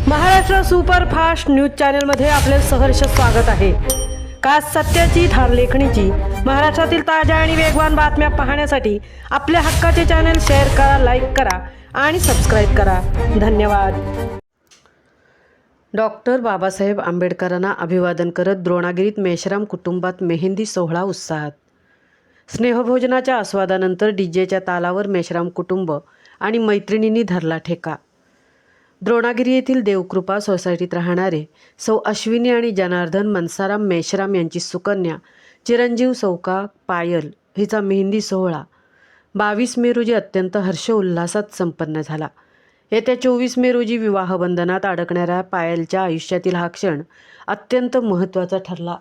Maharashtra superfast news चॅनलमध्ये आपले सहर्ष स्वागत आहे। का सत्याची थार लेखणीची महाराष्ट्रातील ताज्या आणि वेगवान बातम्या पाहण्यासाठी आपल्या हक्काचे चॅनल शेअर करा, लाईक करा आणि सबस्क्राईब करा। धन्यवाद। डॉक्टर बाबासाहेब आंबेडकरांना अभिवादन करत द्रोणागिरीत मेश्राम कुटुंबात मेहंदी सोहळा उत्साहात। स्नेहभोजनाच्या आस्वादानंतर डीजेच्या तालावर मेश्राम कुटुंब आणि मैत्रिणींनी धरला ठेका। द्रोणागिरी येथील देवकृपा सोसायटीत राहणारे सौ अश्विनी आणि जनार्दन मनसाराम मेश्राम यांची सुकन्या चिरंजीव सौका पायल हिचा मेहंदी सोहळा 22 मे रोजी अत्यंत हर्षोल्हासात संपन्न झाला। येत्या 24 मे रोजी विवाहबंधनात अडकणाऱ्या पायलच्या आयुष्यातील हा क्षण अत्यंत महत्त्वाचा ठरला,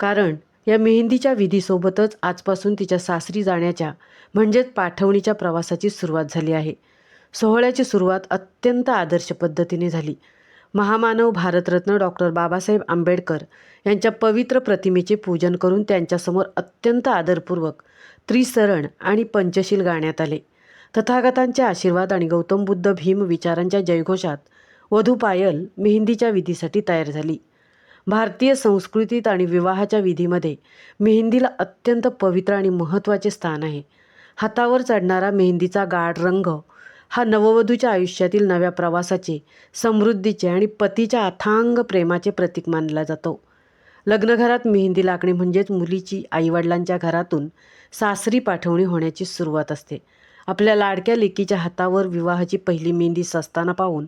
कारण या मेहंदीच्या विधीसोबतच आजपासून तिच्या सासरी जाण्याच्या म्हणजेच पाठवणीच्या प्रवासाची सुरुवात झाली आहे। सोहळ्याची सुरुवात अत्यंत आदर्श पद्धतीने झाली। महामानव भारतरत्न डॉक्टर बाबासाहेब आंबेडकर यांच्या पवित्र प्रतिमेचे पूजन करून त्यांच्यासमोर अत्यंत आदरपूर्वक त्रिसरण आणि पंचशील गाण्यात आले। तथागतांचे आशीर्वाद आणि गौतम बुद्ध भीम विचारांच्या जयघोषात वधू पायल मेहंदीच्या विधीसाठी तयार झाली। भारतीय संस्कृतीत आणि विवाहाच्या विधीमध्ये मेहंदीला अत्यंत पवित्र आणि महत्त्वाचे स्थान आहे। हातावर चढणारा मेहंदीचा गाढ रंग हा नववधूच्या आयुष्यातील नव्या प्रवासाचे, समृद्धीचे आणि पतीच्या अथांग प्रेमाचे प्रतीक मानला जातो। लग्नघरात मेहंदी लागणे म्हणजेच मुलीची आईवडिलांच्या घरातून सासरी पाठवणी होण्याची सुरुवात असते। आपल्या लाडक्या लेकीच्या हातावर विवाहाची पहिली मेहंदी सजताना पाहून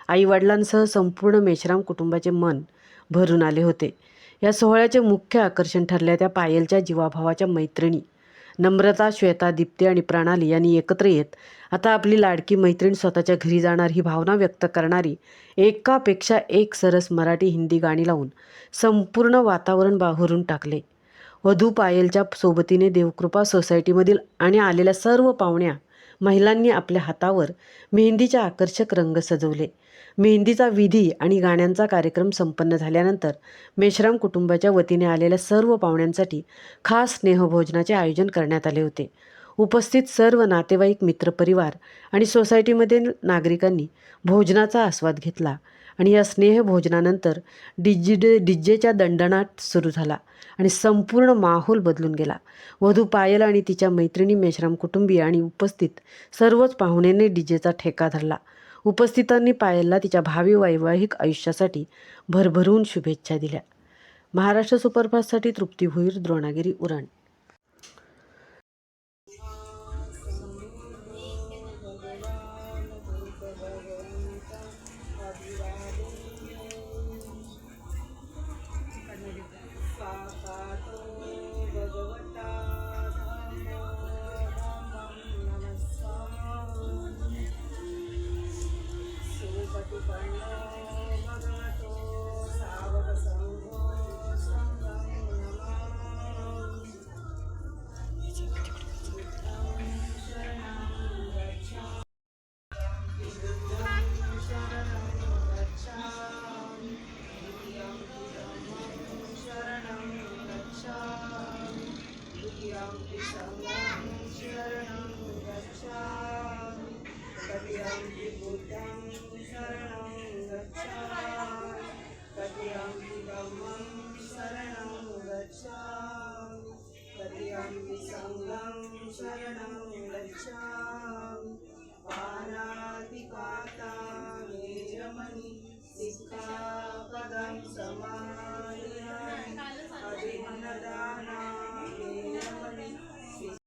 आईवडिलांसह संपूर्ण मेश्राम कुटुंबाचे मन भरून आले होते। या सोहळ्याचे मुख्य आकर्षण ठरल्या त्या पायलच्या जीवाभावाच्या मैत्रिणी नम्रता, श्वेता, दीप्ती आणि प्रणाली यांनी एकत्र येत आता आपली लाडकी मैत्रीण स्वतःच्या घरी जाणार ही भावना व्यक्त करणारी एकापेक्षा एक सरस मराठी हिंदी गाणी लावून संपूर्ण वातावरण बाहुरून टाकले। वधू पायलच्या सोबतीने देवकृपा सोसायटीमधील आणि आलेल्या सर्व पाहुण्या महिलांनी आपल्या हातावर मेहंदीचे आकर्षक रंग सजवले। मेहंदीचा विधी आणि गाण्यांचा कार्यक्रम संपन्न झाल्यानंतर मेश्राम कुटुंबाच्या वतीने आलेल्या सर्व पाहुण्यांसाठी खास स्नेहभोजनाचे आयोजन करण्यात आले होते। उपस्थित सर्व नातेवाईक, मित्रपरिवार आणि सोसायटीमधील नागरिकांनी भोजनाचा आस्वाद घेतला आणि या स्नेहभोजनानंतर डीजेच्या दणदणाट सुरू झाला आणि संपूर्ण माहोल बदलून गेला। वधू पायल आणि तिच्या मैत्रिणी, मेश्राम कुटुंबीय आणि उपस्थित सर्वच पाहुण्यांनी डीजेचा ठेका धरला। उपस्थितांनी पायलला तिच्या भावी वैवाहिक आयुष्यासाठी भरभरून शुभेच्छा दिल्या। महाराष्ट्र सुपरफास्टसाठी तृप्ती भोईर, द्रोणागिरी, उरण।